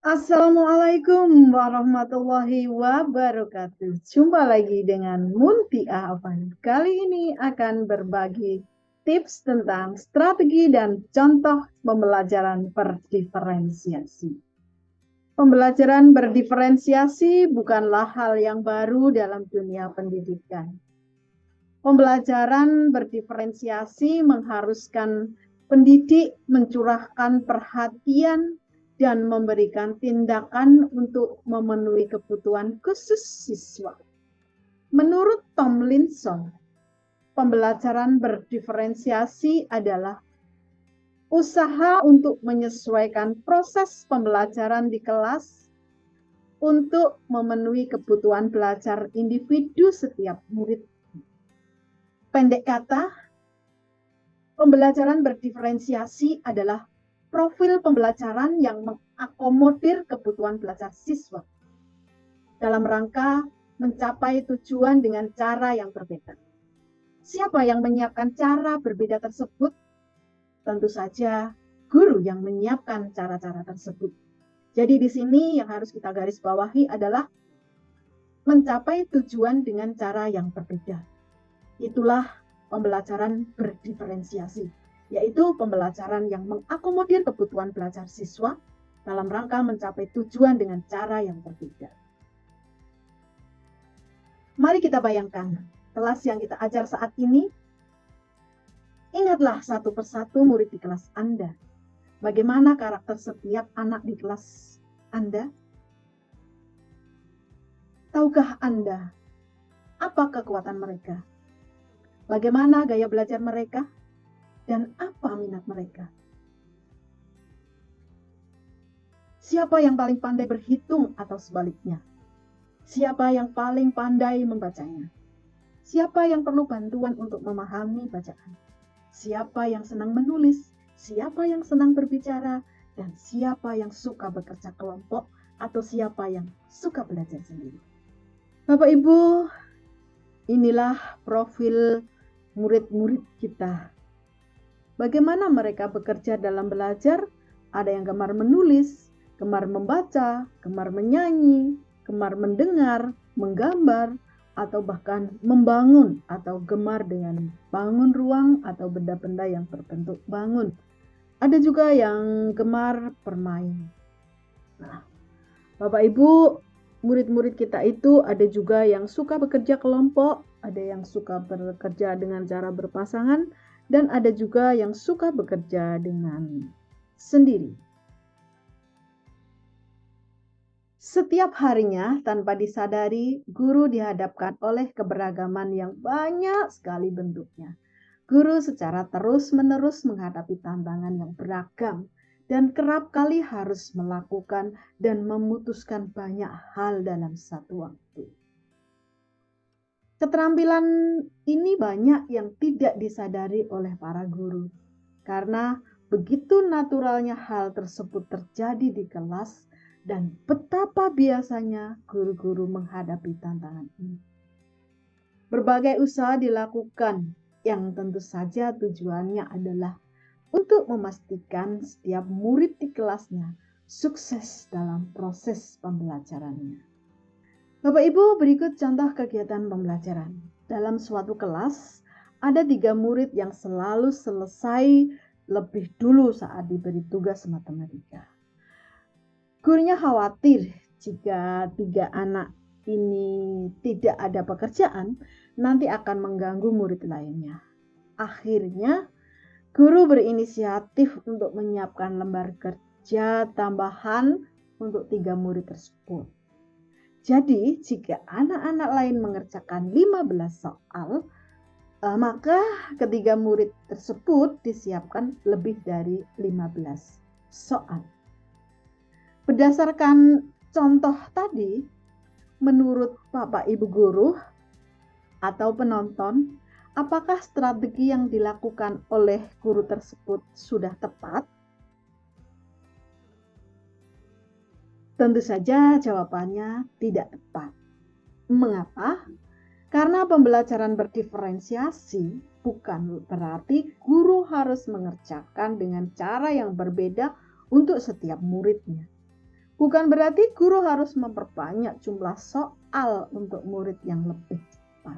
Assalamualaikum warahmatullahi wabarakatuh. Jumpa lagi dengan Munti Afan. Kali ini akan berbagi tips tentang strategi dan contoh pembelajaran berdiferensiasi. Pembelajaran berdiferensiasi bukanlah hal yang baru dalam dunia pendidikan. Pembelajaran berdiferensiasi mengharuskan pendidik mencurahkan perhatian dan memberikan tindakan untuk memenuhi kebutuhan khusus siswa. Menurut Tomlinson, pembelajaran berdiferensiasi adalah usaha untuk menyesuaikan proses pembelajaran di kelas untuk memenuhi kebutuhan belajar individu setiap murid. Pendek kata, pembelajaran berdiferensiasi adalah profil pembelajaran yang mengakomodir kebutuhan belajar siswa dalam rangka mencapai tujuan dengan cara yang berbeda. Siapa yang menyiapkan cara berbeda tersebut? Tentu saja guru yang menyiapkan cara-cara tersebut. Jadi di sini yang harus kita garis bawahi adalah mencapai tujuan dengan cara yang berbeda. Itulah pembelajaran berdiferensiasi, yaitu pembelajaran yang mengakomodir kebutuhan belajar siswa dalam rangka mencapai tujuan dengan cara yang berbeda. Mari kita bayangkan kelas yang kita ajar saat ini. Ingatlah satu persatu murid di kelas Anda. Bagaimana karakter setiap anak di kelas Anda? Tahukah Anda apa kekuatan mereka? Bagaimana gaya belajar mereka? Dan apa minat mereka? Siapa yang paling pandai berhitung atau sebaliknya? Siapa yang paling pandai membacanya? Siapa yang perlu bantuan untuk memahami bacaan? Siapa yang senang menulis? Siapa yang senang berbicara? Dan siapa yang suka bekerja kelompok? Atau siapa yang suka belajar sendiri? Bapak Ibu, inilah profil murid-murid kita. Bagaimana mereka bekerja dalam belajar? Ada yang gemar menulis, gemar membaca, gemar menyanyi, gemar mendengar, menggambar, atau bahkan membangun atau gemar dengan bangun ruang atau benda-benda yang berbentuk bangun. Ada juga yang gemar bermain. Nah, Bapak Ibu, murid-murid kita itu ada juga yang suka bekerja kelompok, ada yang suka bekerja dengan cara berpasangan, dan ada juga yang suka bekerja dengan sendiri. Setiap harinya, tanpa disadari, guru dihadapkan oleh keberagaman yang banyak sekali bentuknya. Guru secara terus-menerus menghadapi tantangan yang beragam dan kerap kali harus melakukan dan memutuskan banyak hal dalam satu waktu. Keterampilan ini banyak yang tidak disadari oleh para guru, karena begitu naturalnya hal tersebut terjadi di kelas dan betapa biasanya guru-guru menghadapi tantangan ini. Berbagai usaha dilakukan yang tentu saja tujuannya adalah untuk memastikan setiap murid di kelasnya sukses dalam proses pembelajarannya. Bapak Ibu, berikut contoh kegiatan pembelajaran. Dalam suatu kelas, ada 3 murid yang selalu selesai lebih dulu saat diberi tugas matematika. Gurunya khawatir jika 3 anak ini tidak ada pekerjaan, nanti akan mengganggu murid lainnya. Akhirnya, guru berinisiatif untuk menyiapkan lembar kerja tambahan untuk 3 murid tersebut. Jadi, jika anak-anak lain mengerjakan 15 soal, maka ketiga murid tersebut disiapkan lebih dari 15 soal. Berdasarkan contoh tadi, menurut Bapak Ibu guru atau penonton, apakah strategi yang dilakukan oleh guru tersebut sudah tepat? Tentu saja jawabannya tidak tepat. Mengapa? Karena pembelajaran berdiferensiasi bukan berarti guru harus mengerjakan dengan cara yang berbeda untuk setiap muridnya. Bukan berarti guru harus memperbanyak jumlah soal untuk murid yang lebih cepat.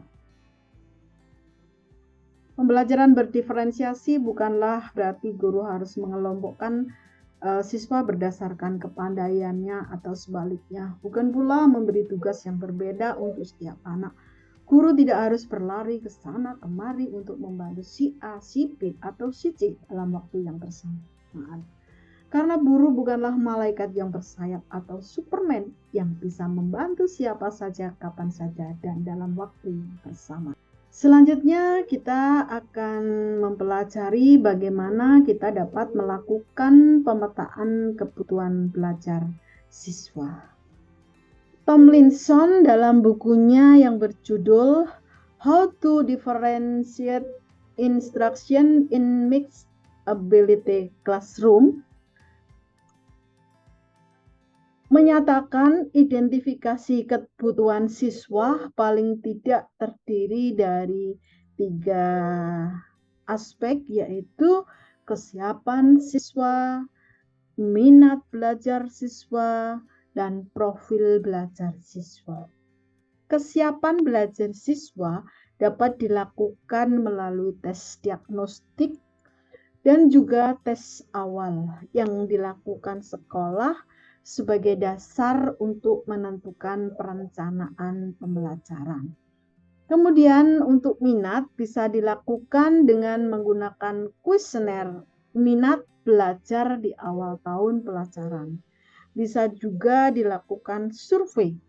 Pembelajaran berdiferensiasi bukanlah berarti guru harus mengelompokkan siswa berdasarkan kepandaiannya atau sebaliknya. Bukan pula memberi tugas yang berbeda untuk setiap anak. Guru tidak harus berlari ke sana kemari untuk membantu si A, si B, atau si C dalam waktu yang bersamaan. Karena guru bukanlah malaikat yang bersayap atau Superman yang bisa membantu siapa saja, kapan saja, dan dalam waktu yang bersama. Selanjutnya kita akan mempelajari bagaimana kita dapat melakukan pemetaan kebutuhan belajar siswa. Tomlinson dalam bukunya yang berjudul How to Differentiate Instruction in Mixed Ability Classroom menyatakan identifikasi kebutuhan siswa paling tidak terdiri dari 3 aspek, yaitu kesiapan siswa, minat belajar siswa, dan profil belajar siswa. Kesiapan belajar siswa dapat dilakukan melalui tes diagnostik dan juga tes awal yang dilakukan sekolah sebagai dasar untuk menentukan perencanaan pembelajaran. Kemudian untuk minat bisa dilakukan dengan menggunakan kuesioner minat belajar di awal tahun pelajaran. Bisa juga dilakukan survei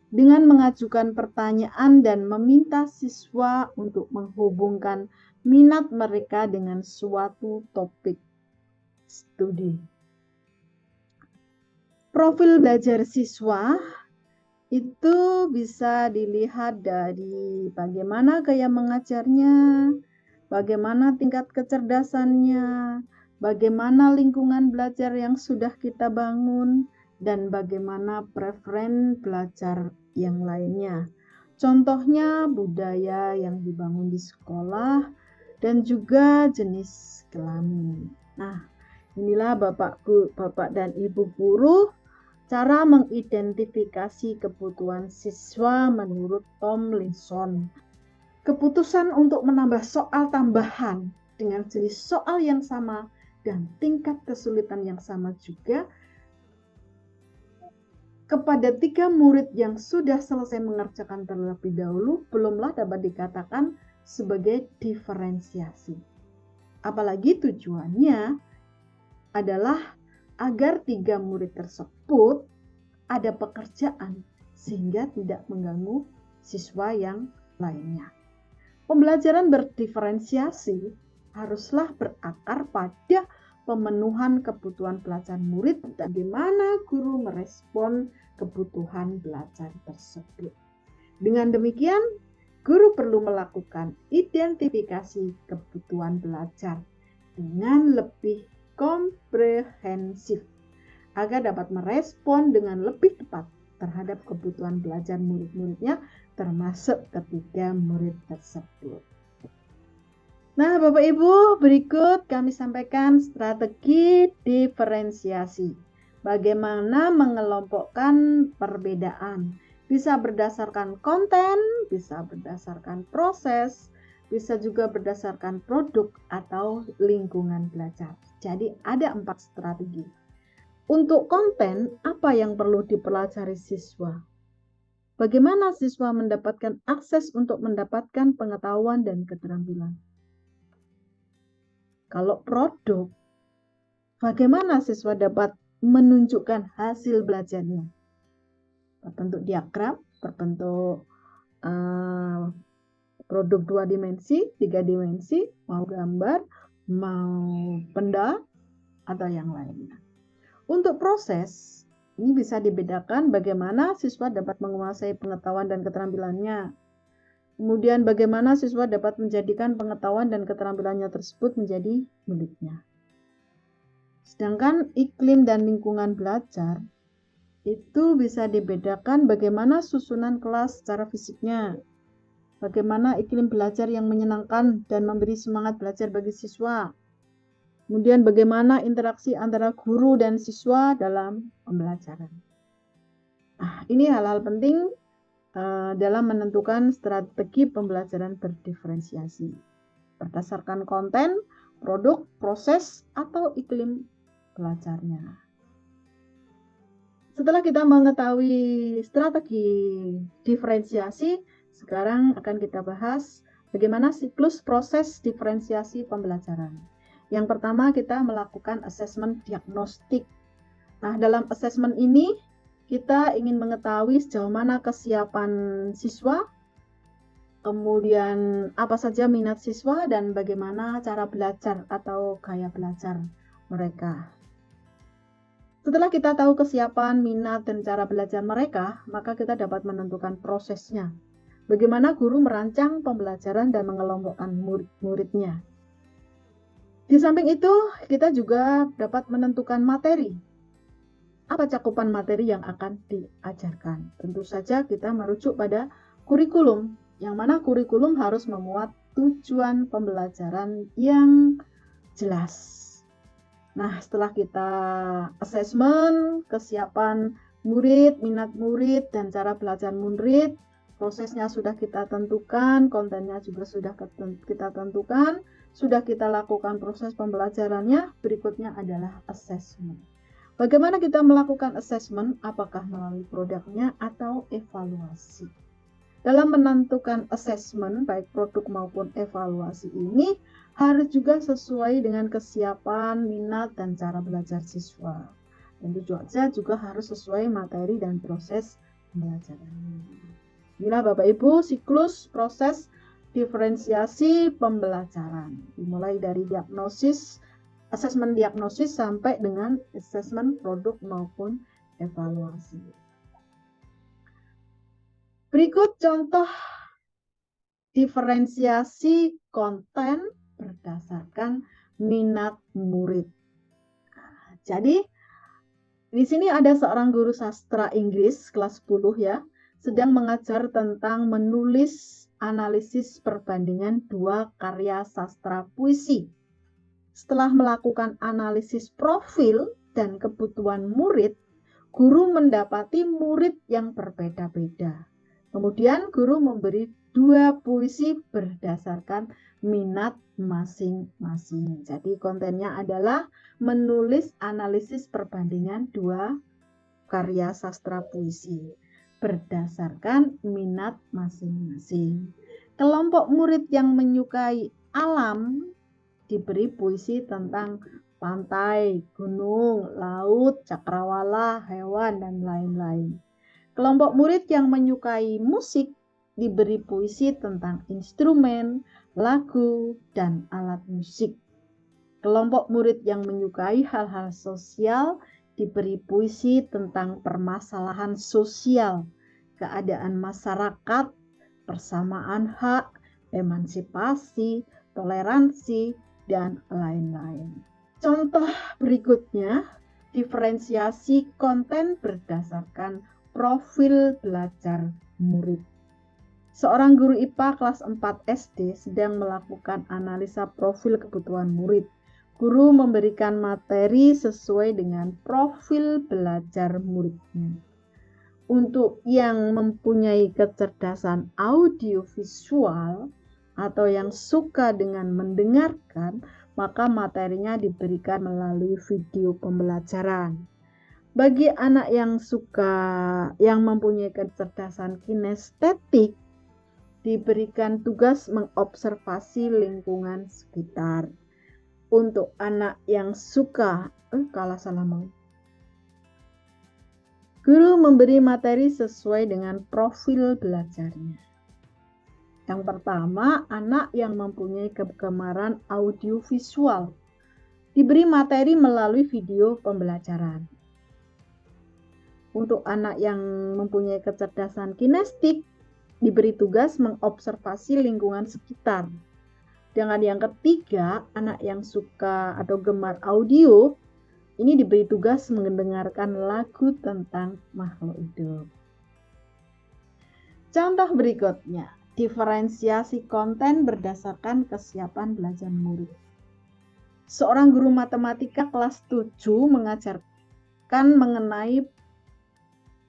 dengan mengajukan pertanyaan dan meminta siswa untuk menghubungkan minat mereka dengan suatu topik studi. Profil belajar siswa itu bisa dilihat dari bagaimana gaya mengajarnya, bagaimana tingkat kecerdasannya, bagaimana lingkungan belajar yang sudah kita bangun, dan bagaimana preferen belajar yang lainnya. Contohnya budaya yang dibangun di sekolah dan juga jenis kelamin. Nah, inilah Bapak dan Ibu guru cara mengidentifikasi kebutuhan siswa menurut Tomlinson. Keputusan untuk menambah soal tambahan dengan jenis soal yang sama dan tingkat kesulitan yang sama juga kepada 3 murid yang sudah selesai mengerjakan terlebih dahulu belumlah dapat dikatakan sebagai diferensiasi. Apalagi tujuannya adalah agar 3 murid tersebut ada pekerjaan sehingga tidak mengganggu siswa yang lainnya. Pembelajaran berdiferensiasi haruslah berakar pada pemenuhan kebutuhan belajar murid dan bagaimana guru merespon kebutuhan belajar tersebut. Dengan demikian, guru perlu melakukan identifikasi kebutuhan belajar dengan lebih komprehensif agar dapat merespon dengan lebih tepat terhadap kebutuhan belajar murid-muridnya termasuk ketiga murid tersebut. Nah, Bapak Ibu, berikut kami sampaikan strategi diferensiasi. Bagaimana mengelompokkan perbedaan. Bisa berdasarkan konten, bisa berdasarkan proses, bisa juga berdasarkan produk atau lingkungan belajar. Jadi ada 4 strategi. Untuk konten, apa yang perlu dipelajari siswa? Bagaimana siswa mendapatkan akses untuk mendapatkan pengetahuan dan keterampilan? Kalau produk, bagaimana siswa dapat menunjukkan hasil belajarnya? Berbentuk diagram, berbentuk produk 2 dimensi, 3 dimensi, mau gambar, mau benda, atau yang lainnya. Untuk proses, ini bisa dibedakan bagaimana siswa dapat menguasai pengetahuan dan keterampilannya. Kemudian bagaimana siswa dapat menjadikan pengetahuan dan keterampilannya tersebut menjadi miliknya. Sedangkan iklim dan lingkungan belajar, itu bisa dibedakan bagaimana susunan kelas secara fisiknya. Bagaimana iklim belajar yang menyenangkan dan memberi semangat belajar bagi siswa. Kemudian bagaimana interaksi antara guru dan siswa dalam pembelajaran. Nah, ini hal-hal penting dalam menentukan strategi pembelajaran berdiferensiasi berdasarkan konten, produk, proses, atau iklim belajarnya. Setelah kita mengetahui strategi diferensiasi, sekarang akan kita bahas bagaimana siklus proses diferensiasi pembelajaran. Yang pertama, kita melakukan asesmen diagnostik. Nah, dalam asesmen ini kita ingin mengetahui sejauh mana kesiapan siswa, kemudian apa saja minat siswa, dan bagaimana cara belajar atau gaya belajar mereka. Setelah kita tahu kesiapan, minat, dan cara belajar mereka, maka kita dapat menentukan prosesnya. Bagaimana guru merancang pembelajaran dan mengelompokkan murid-muridnya. Di samping itu, kita juga dapat menentukan materi. Apa cakupan materi yang akan diajarkan? Tentu saja kita merujuk pada kurikulum, yang mana kurikulum harus memuat tujuan pembelajaran yang jelas. Nah, setelah kita asesmen kesiapan murid, minat murid, dan cara belajar murid, prosesnya sudah kita tentukan, kontennya juga sudah kita tentukan, sudah kita lakukan proses pembelajarannya, berikutnya adalah asesmen. Bagaimana kita melakukan asesmen? Apakah melalui produknya atau evaluasi? Dalam menentukan asesmen, baik produk maupun evaluasi ini, harus juga sesuai dengan kesiapan, minat, dan cara belajar siswa. Tentu saja juga harus sesuai materi dan proses pembelajaran. Inilah Bapak Ibu siklus proses diferensiasi pembelajaran. Dimulai dari diagnosis, asesmen diagnosis sampai dengan asesmen produk maupun evaluasi. Berikut contoh diferensiasi konten berdasarkan minat murid. Jadi, di sini ada seorang guru sastra Inggris kelas 10 ya, sedang mengajar tentang menulis analisis perbandingan dua karya sastra puisi. Setelah melakukan analisis profil dan kebutuhan murid, guru mendapati murid yang berbeda-beda. Kemudian guru memberi dua puisi berdasarkan minat masing-masing. Jadi kontennya adalah menulis analisis perbandingan dua karya sastra puisi berdasarkan minat masing-masing. Kelompok murid yang menyukai alam diberi puisi tentang pantai, gunung, laut, cakrawala, hewan, dan lain-lain. Kelompok murid yang menyukai musik diberi puisi tentang instrumen, lagu, dan alat musik. Kelompok murid yang menyukai hal-hal sosial diberi puisi tentang permasalahan sosial, keadaan masyarakat, persamaan hak, emansipasi, toleransi, dan lain-lain. Contoh berikutnya, diferensiasi konten berdasarkan profil belajar murid. Seorang guru IPA kelas 4 SD sedang melakukan analisa profil kebutuhan murid. Guru memberikan materi sesuai dengan profil belajar muridnya. Untuk yang mempunyai kecerdasan audiovisual atau yang suka dengan mendengarkan, maka materinya diberikan melalui video pembelajaran. Bagi anak yang mempunyai kecerdasan kinestetik, diberikan tugas mengobservasi lingkungan sekitar. Untuk anak yang suka guru memberi materi sesuai dengan profil belajarnya. Yang pertama, anak yang mempunyai kegemaran audiovisual diberi materi melalui video pembelajaran. Untuk anak yang mempunyai kecerdasan kinestetik diberi tugas mengobservasi lingkungan sekitar. Dengan yang ketiga, anak yang suka atau gemar audio ini diberi tugas mendengarkan lagu tentang makhluk hidup. Contoh berikutnya, diferensiasi konten berdasarkan kesiapan belajar murid. Seorang guru matematika kelas 7 mengajarkan mengenai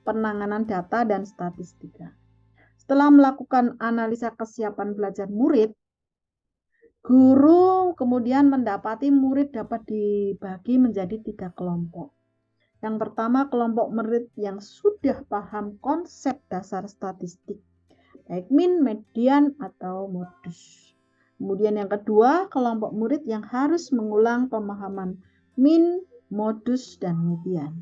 penanganan data dan statistika. Setelah melakukan analisa kesiapan belajar murid, guru kemudian mendapati murid dapat dibagi menjadi 3 kelompok. Yang pertama, kelompok murid yang sudah paham konsep dasar statistik, baik min, median, atau modus. Kemudian yang kedua, kelompok murid yang harus mengulang pemahaman min, modus, dan median.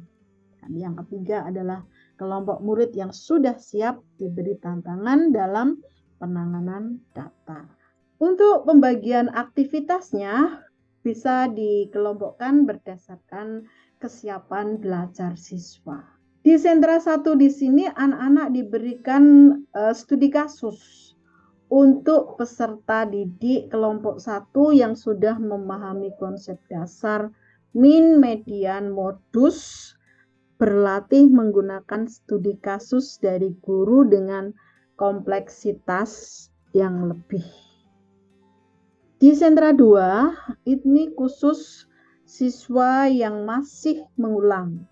Dan yang ketiga adalah kelompok murid yang sudah siap diberi tantangan dalam penanganan data. Untuk pembagian aktivitasnya bisa dikelompokkan berdasarkan kesiapan belajar siswa. Di sentra 1 di sini anak-anak diberikan studi kasus untuk peserta didik kelompok 1 yang sudah memahami konsep dasar min, median, modus, berlatih menggunakan studi kasus dari guru dengan kompleksitas yang lebih. Di sentra 2, ini khusus siswa yang masih mengulang.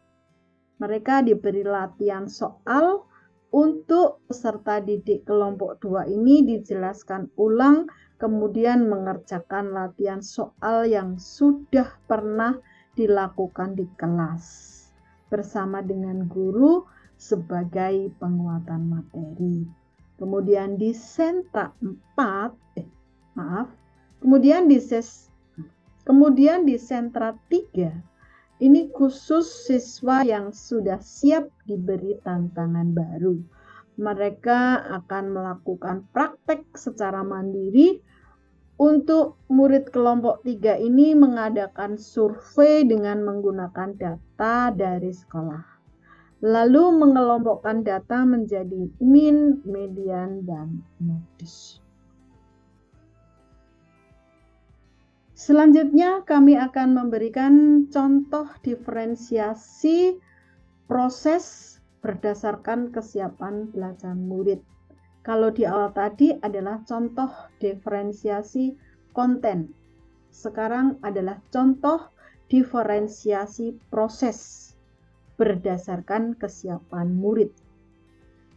Mereka diberi latihan soal untuk peserta didik kelompok 2 ini dijelaskan ulang, kemudian mengerjakan latihan soal yang sudah pernah dilakukan di kelas bersama dengan guru sebagai penguatan materi. Kemudian di sentra 4, Kemudian di sentra 3, ini khusus siswa yang sudah siap diberi tantangan baru. Mereka akan melakukan praktek secara mandiri. Untuk murid kelompok 3 ini mengadakan survei dengan menggunakan data dari sekolah. Lalu mengelompokkan data menjadi min, median, dan modus. Selanjutnya kami akan memberikan contoh diferensiasi proses berdasarkan kesiapan belajar murid. Kalau di awal tadi adalah contoh diferensiasi konten. Sekarang adalah contoh diferensiasi proses berdasarkan kesiapan murid.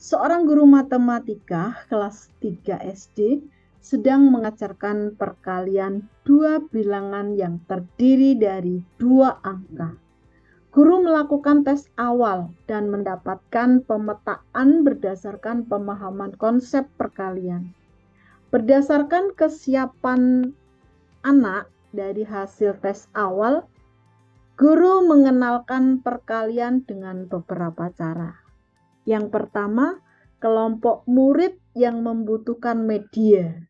Seorang guru matematika kelas 3 SD sedang mengajarkan perkalian 2 bilangan yang terdiri dari 2 angka. Guru melakukan tes awal dan mendapatkan pemetaan berdasarkan pemahaman konsep perkalian. Berdasarkan kesiapan anak dari hasil tes awal, guru mengenalkan perkalian dengan beberapa cara. Yang pertama, kelompok murid yang membutuhkan media.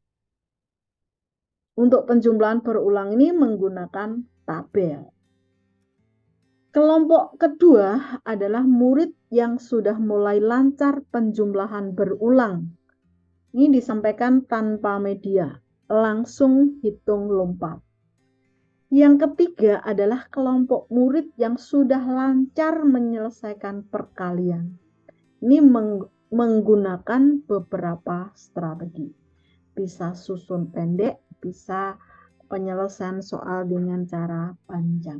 Untuk penjumlahan berulang ini menggunakan tabel. Kelompok kedua adalah murid yang sudah mulai lancar penjumlahan berulang. Ini disampaikan tanpa media, langsung hitung lompat. Yang ketiga adalah kelompok murid yang sudah lancar menyelesaikan perkalian. Ini menggunakan beberapa strategi. Bisa susun pendek, bisa penyelesaian soal dengan cara panjang.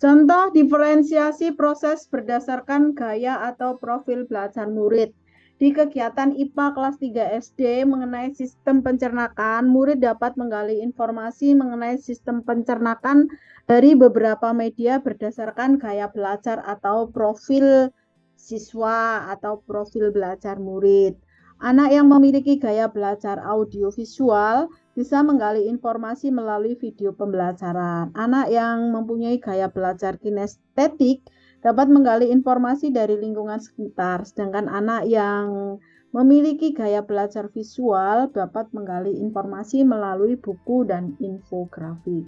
Contoh diferensiasi proses berdasarkan gaya atau profil belajar murid. Di kegiatan IPA kelas 3 SD mengenai sistem pencernaan, murid dapat menggali informasi mengenai sistem pencernaan dari beberapa media berdasarkan gaya belajar atau profil siswa atau profil belajar murid. Anak yang memiliki gaya belajar audiovisual bisa menggali informasi melalui video pembelajaran. Anak yang mempunyai gaya belajar kinestetik dapat menggali informasi dari lingkungan sekitar, sedangkan anak yang memiliki gaya belajar visual dapat menggali informasi melalui buku dan infografik.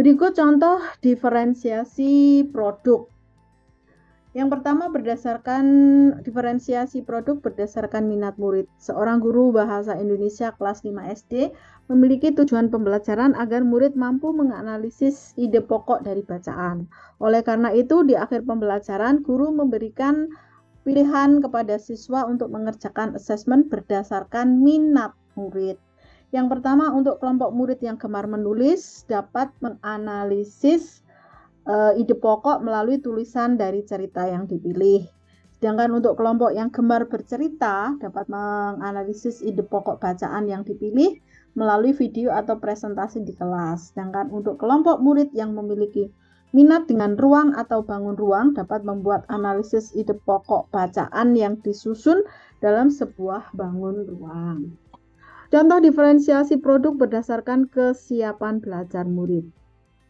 Berikut contoh diferensiasi produk. Yang pertama, berdasarkan diferensiasi produk berdasarkan minat murid. Seorang guru bahasa Indonesia kelas 5 SD memiliki tujuan pembelajaran agar murid mampu menganalisis ide pokok dari bacaan. Oleh karena itu, di akhir pembelajaran, guru memberikan pilihan kepada siswa untuk mengerjakan asesmen berdasarkan minat murid. Yang pertama, untuk kelompok murid yang gemar menulis dapat menganalisis ide pokok melalui tulisan dari cerita yang dipilih. Sedangkan untuk kelompok yang gemar bercerita dapat menganalisis ide pokok bacaan yang dipilih melalui video atau presentasi di kelas. Sedangkan untuk kelompok murid yang memiliki minat dengan ruang atau bangun ruang dapat membuat analisis ide pokok bacaan yang disusun dalam sebuah bangun ruang. Contoh diferensiasi produk berdasarkan kesiapan belajar murid.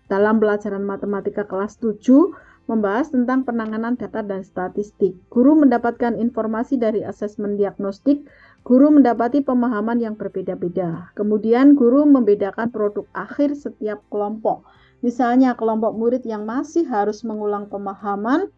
Dalam pelajaran matematika kelas 7 membahas tentang penanganan data dan statistik. Guru mendapatkan informasi dari asesmen diagnostik, guru mendapati pemahaman yang berbeda-beda. Kemudian guru membedakan produk akhir setiap kelompok. Misalnya kelompok murid yang masih harus mengulang pemahaman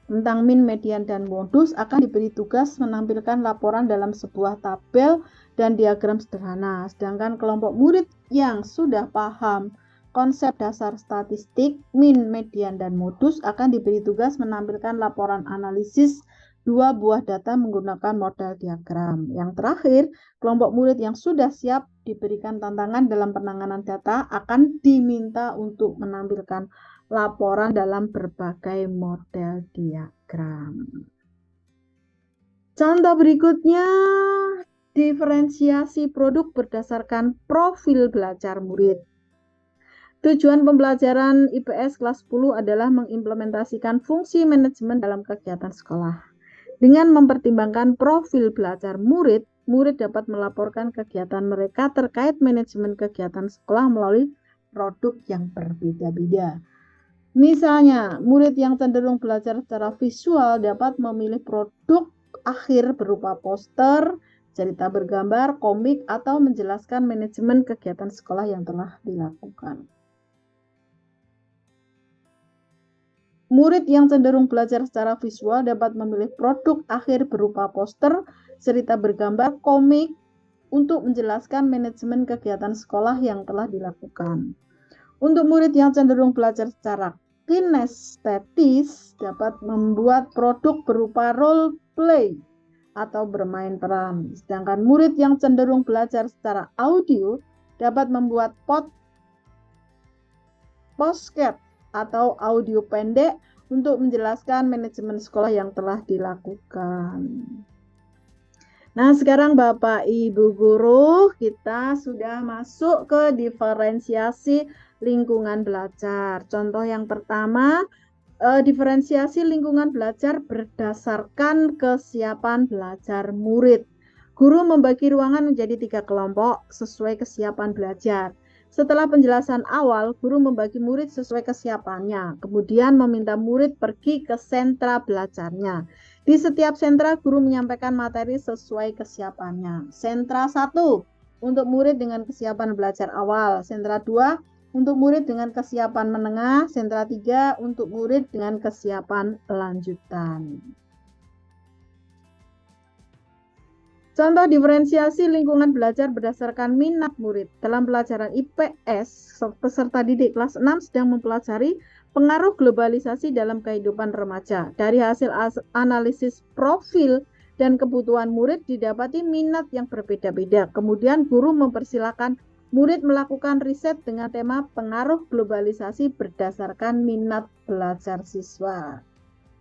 tentang min, median, dan modus akan diberi tugas menampilkan laporan dalam sebuah tabel dan diagram sederhana. Sedangkan kelompok murid yang sudah paham konsep dasar statistik, min, median, dan modus akan diberi tugas menampilkan laporan analisis 2 buah data menggunakan model diagram. Yang terakhir, kelompok murid yang sudah siap diberikan tantangan dalam penanganan data akan diminta untuk menampilkan laporan dalam berbagai model diagram. Contoh berikutnya, diferensiasi produk berdasarkan profil belajar murid. Tujuan pembelajaran IPS kelas 10 adalah mengimplementasikan fungsi manajemen dalam kegiatan sekolah. Dengan mempertimbangkan profil belajar murid, murid dapat melaporkan kegiatan mereka terkait manajemen kegiatan sekolah melalui produk yang berbeda-beda. Misalnya, murid yang cenderung belajar secara visual dapat memilih produk akhir berupa poster, cerita bergambar, komik, atau menjelaskan manajemen kegiatan sekolah yang telah dilakukan. Murid yang cenderung belajar secara visual dapat memilih produk akhir berupa poster, cerita bergambar, komik untuk menjelaskan manajemen kegiatan sekolah yang telah dilakukan. Untuk murid yang cenderung belajar secara kinestetis dapat membuat produk berupa role play atau bermain peran. Sedangkan murid yang cenderung belajar secara audio dapat membuat podcast atau audio pendek untuk menjelaskan manajemen sekolah yang telah dilakukan. Nah, sekarang Bapak Ibu Guru, kita sudah masuk ke diferensiasi lingkungan belajar. Contoh yang pertama, diferensiasi lingkungan belajar berdasarkan kesiapan belajar murid. Guru membagi ruangan menjadi 3 kelompok sesuai kesiapan belajar. Setelah penjelasan awal, guru membagi murid sesuai kesiapannya, kemudian meminta murid pergi ke sentra belajarnya. Di setiap sentra, guru menyampaikan materi sesuai kesiapannya. Sentra 1 untuk murid dengan kesiapan belajar awal, sentra 2 untuk murid dengan kesiapan menengah, sentra 3 untuk murid dengan kesiapan lanjutan. Contoh diferensiasi lingkungan belajar berdasarkan minat murid. Dalam pelajaran IPS, peserta didik kelas 6 sedang mempelajari pengaruh globalisasi dalam kehidupan remaja. Dari hasil analisis profil dan kebutuhan murid didapati minat yang berbeda-beda. Kemudian guru mempersilahkan murid melakukan riset dengan tema pengaruh globalisasi berdasarkan minat belajar siswa.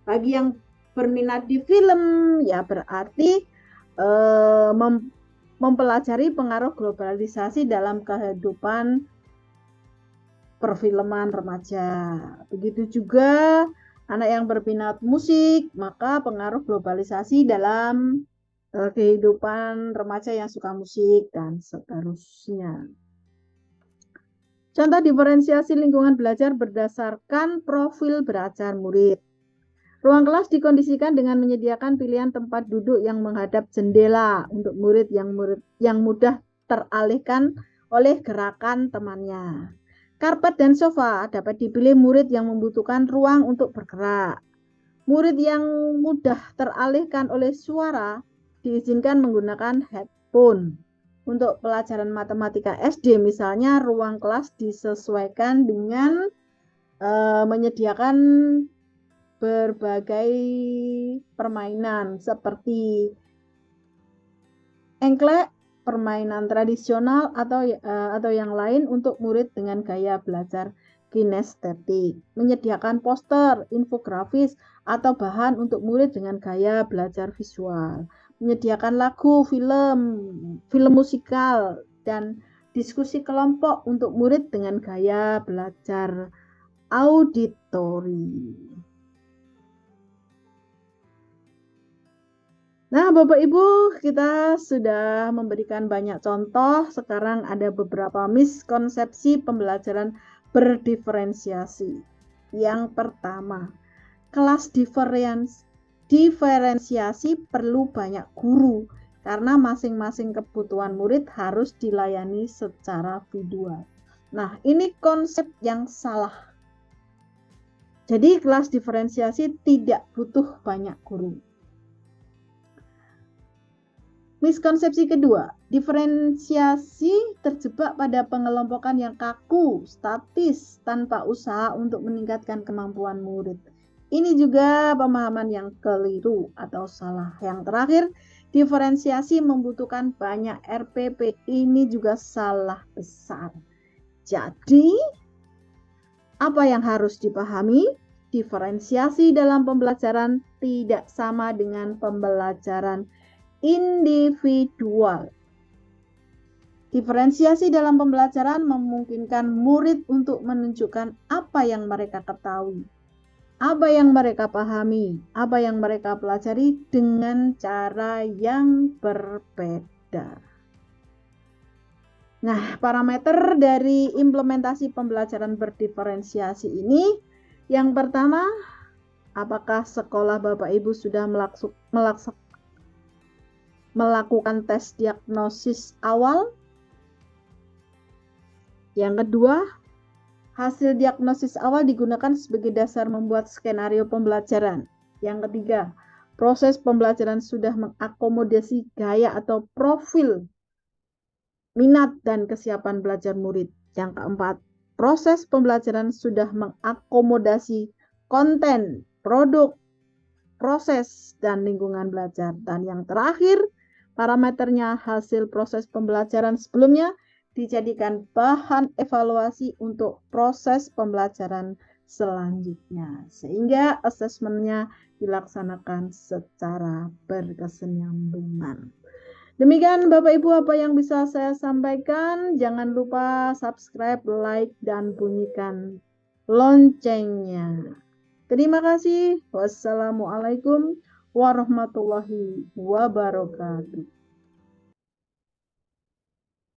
Bagi yang berminat di film, ya berarti mempelajari pengaruh globalisasi dalam kehidupan perfilman remaja. Begitu juga anak yang berminat musik, maka pengaruh globalisasi dalam kehidupan remaja yang suka musik dan seterusnya. Contoh diferensiasi lingkungan belajar berdasarkan profil belajar murid. Ruang kelas dikondisikan dengan menyediakan pilihan tempat duduk yang menghadap jendela untuk murid yang mudah teralihkan oleh gerakan temannya. Karpet dan sofa dapat dipilih murid yang membutuhkan ruang untuk bergerak. Murid yang mudah teralihkan oleh suara diizinkan menggunakan headphone. Untuk pelajaran matematika SD misalnya, ruang kelas disesuaikan dengan menyediakan berbagai permainan seperti engklek, permainan tradisional atau yang lain untuk murid dengan gaya belajar kinestetik, menyediakan poster, infografis, atau bahan untuk murid dengan gaya belajar visual, menyediakan lagu, film musikal, dan diskusi kelompok untuk murid dengan gaya belajar auditori. Nah, Bapak Ibu, kita sudah memberikan banyak contoh. Sekarang ada beberapa miskonsepsi pembelajaran berdiferensiasi. Yang pertama, kelas diferensiasi perlu banyak guru karena masing-masing kebutuhan murid harus dilayani secara individual. Nah, ini konsep yang salah. Jadi, kelas diferensiasi tidak butuh banyak guru. Miskonsepsi kedua, diferensiasi terjebak pada pengelompokan yang kaku, statis, tanpa usaha untuk meningkatkan kemampuan murid. Ini juga pemahaman yang keliru atau salah. Yang terakhir, diferensiasi membutuhkan banyak RPP. Ini juga salah besar. Jadi, apa yang harus dipahami? Diferensiasi dalam pembelajaran tidak sama dengan pembelajaran individual. Diferensiasi dalam pembelajaran memungkinkan murid untuk menunjukkan apa yang mereka ketahui, apa yang mereka pahami, apa yang mereka pelajari dengan cara yang berbeda. Nah, parameter dari implementasi pembelajaran berdiferensiasi ini, yang pertama, apakah sekolah Bapak Ibu sudah melakukan tes diagnosis awal? Yang kedua, hasil diagnosis awal digunakan sebagai dasar membuat skenario pembelajaran. Yang ketiga, proses pembelajaran sudah mengakomodasi gaya atau profil minat dan kesiapan belajar murid. Yang keempat, proses pembelajaran sudah mengakomodasi konten, produk, proses, dan lingkungan belajar. Dan yang terakhir, parameternya hasil proses pembelajaran sebelumnya dijadikan bahan evaluasi untuk proses pembelajaran selanjutnya. Sehingga asesmennya dilaksanakan secara berkesinambungan. Demikian Bapak Ibu apa yang bisa saya sampaikan. Jangan lupa subscribe, like, dan bunyikan loncengnya. Terima kasih. Wassalamualaikum warahmatullahi wabarakatuh.